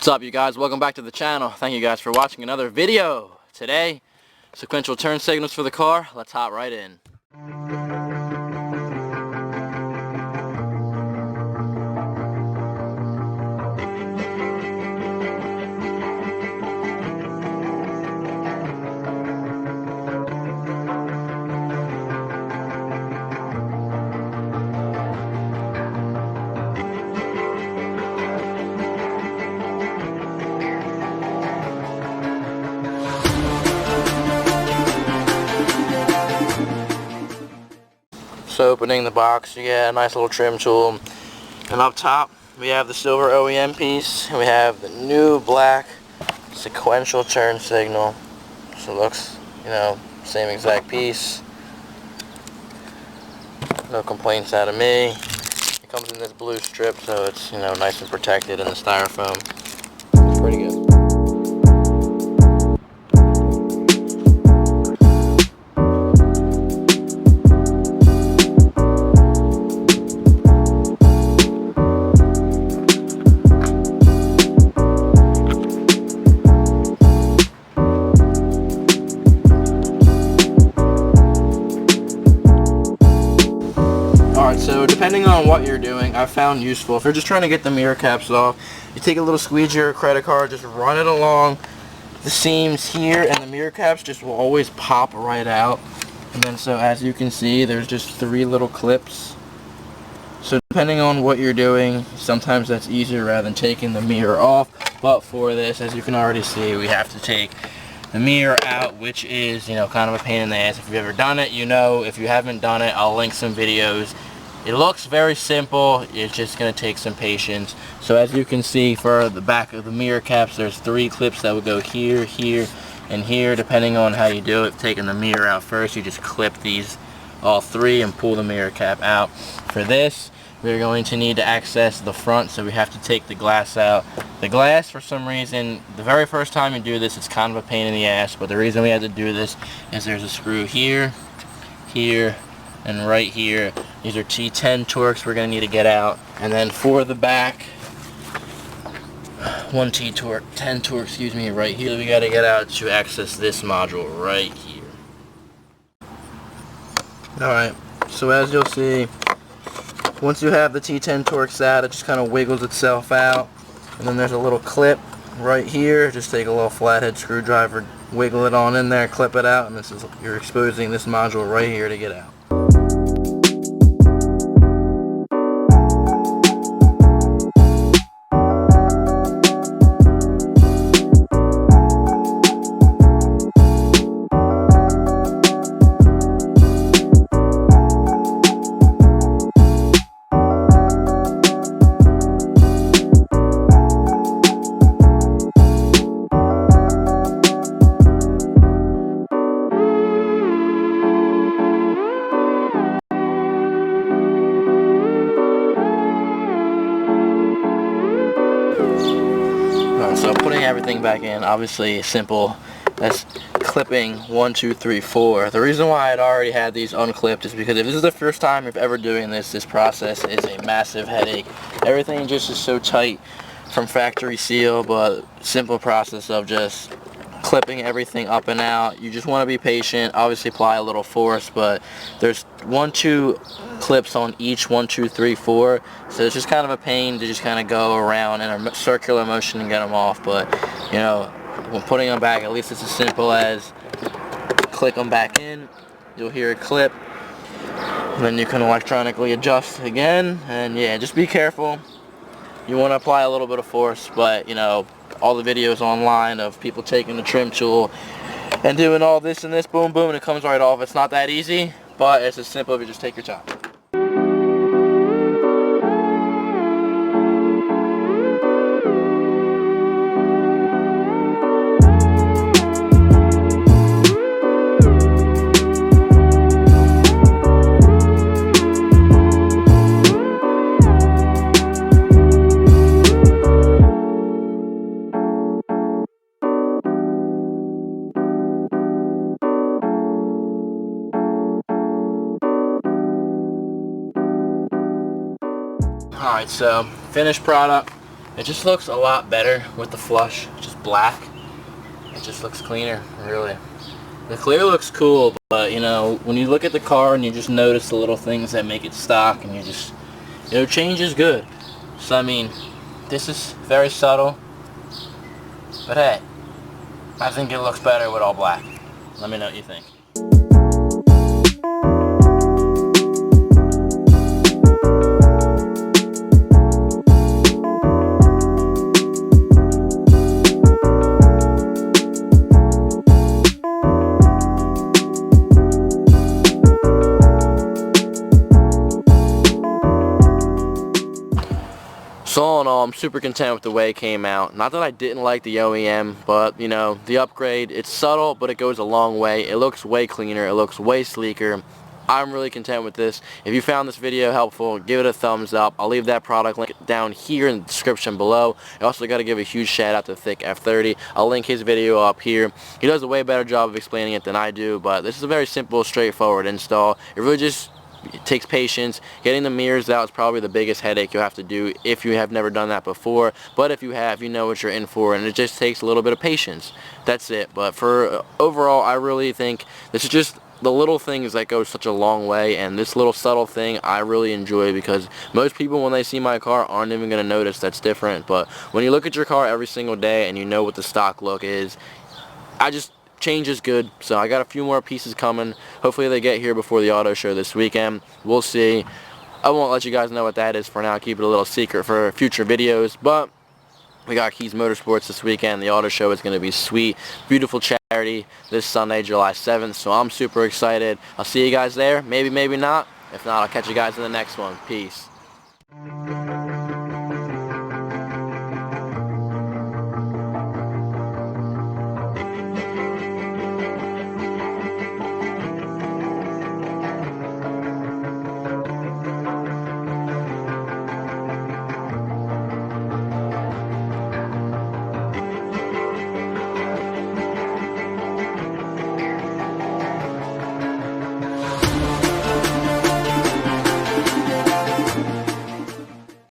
What's up, you guys? Welcome back to the channel. Thank you guys for watching another video. Today, sequential turn signals for the car. Let's hop right in. So opening the box, you get a nice little trim tool, and up top we have the silver OEM piece, and we have the new black sequential turn signal. So it looks, same exact piece. No complaints out of me. It comes in this blue strip, so it's nice and protected in the styrofoam. It's pretty good. So depending on what you're doing, I've found useful, if you're just trying to get the mirror caps off, you take a little squeegee or a credit card, just run it along the seams here, and the mirror caps just will always pop right out. And then so as you can see, there's just 3 little clips. So depending on what you're doing, sometimes that's easier rather than taking the mirror off. But for this, as you can already see, we have to take the mirror out, which is kind of a pain in the ass. If you've ever done it, if you haven't done it, I'll link some videos. It looks very simple, it's just going to take some patience. So as you can see, for the back of the mirror caps, there's 3 clips that would go here, here, and here, depending on how you do it. Taking the mirror out first, you just clip these all 3 and pull the mirror cap out. For this, we're going to need to access the front, so we have to take the glass out. The glass, for some reason, the very first time you do this, it's kind of a pain in the ass, but the reason we had to do this is there's a screw here, here, and right here. These are T10 Torx we're going to need to get out. And then for the back, 10 Torx, right here, we got to get out to access this module right here. Alright, so as you'll see, once you have the T10 Torx out, it just kind of wiggles itself out. And then there's a little clip right here. Just take a little flathead screwdriver, wiggle it on in there, clip it out, and you're exposing this module right here to get out. So putting everything back in, obviously simple. That's clipping 1, 2, 3, 4. The reason why I'd already had these unclipped is because if this is the first time you're ever doing this process is a massive headache. Everything just is so tight from factory seal, but simple process of just clipping everything up and out. You just want to be patient, obviously apply a little force, but there's 1, 2 clips on each 1, 2, 3, 4, so it's just kind of a pain to just kind of go around in a circular motion and get them off. But when putting them back, at least it's as simple as click them back in, you'll hear a clip, and then you can electronically adjust again. And yeah, just be careful. You want to apply a little bit of force, but all the videos online of people taking the trim tool and doing all this and this, boom boom, and it comes right off. It's not that easy, but it's as simple if you just take your time. Alright, so finished product. It just looks a lot better with the flush, just black. It just looks cleaner, really. The clear looks cool, but you know, when you look at the car and you just notice the little things that make it stock, and you just, you know, change is good. So I mean, this is very subtle, but hey, I think it looks better with all black. Let me know what you think. So all in all, I'm super content with the way it came out. Not that I didn't like the OEM, but you know, the upgrade, it's subtle, but it goes a long way. It looks way cleaner, it looks way sleeker. I'm really content with this. If you found this video helpful, give it a thumbs up. I'll leave that product link down here in the description below. I also got to give a huge shout out to Thick F30. I'll link his video up here. He does a way better job of explaining it than I do, but this is a very simple, straightforward install. It really just it takes patience. Getting the mirrors out is probably the biggest headache you'll have to do if you have never done that before. But if you have, you know what you're in for, and it just takes a little bit of patience. That's it. But for overall, I really think this is just the little things that go such a long way, and this little subtle thing I really enjoy, because most people when they see my car aren't even going to notice that's different. But when you look at your car every single day and you know what the stock look is, change is good. So I got a few more pieces coming. Hopefully they get here before the auto show this weekend. We'll see. I won't let you guys know what that is for now. Keep it a little secret for future videos. But we got Keys Motorsports this weekend. The auto show is going to be sweet. Beautiful charity this Sunday, July 7th. So I'm super excited. I'll see you guys there. Maybe, maybe not. If not, I'll catch you guys in the next one. Peace.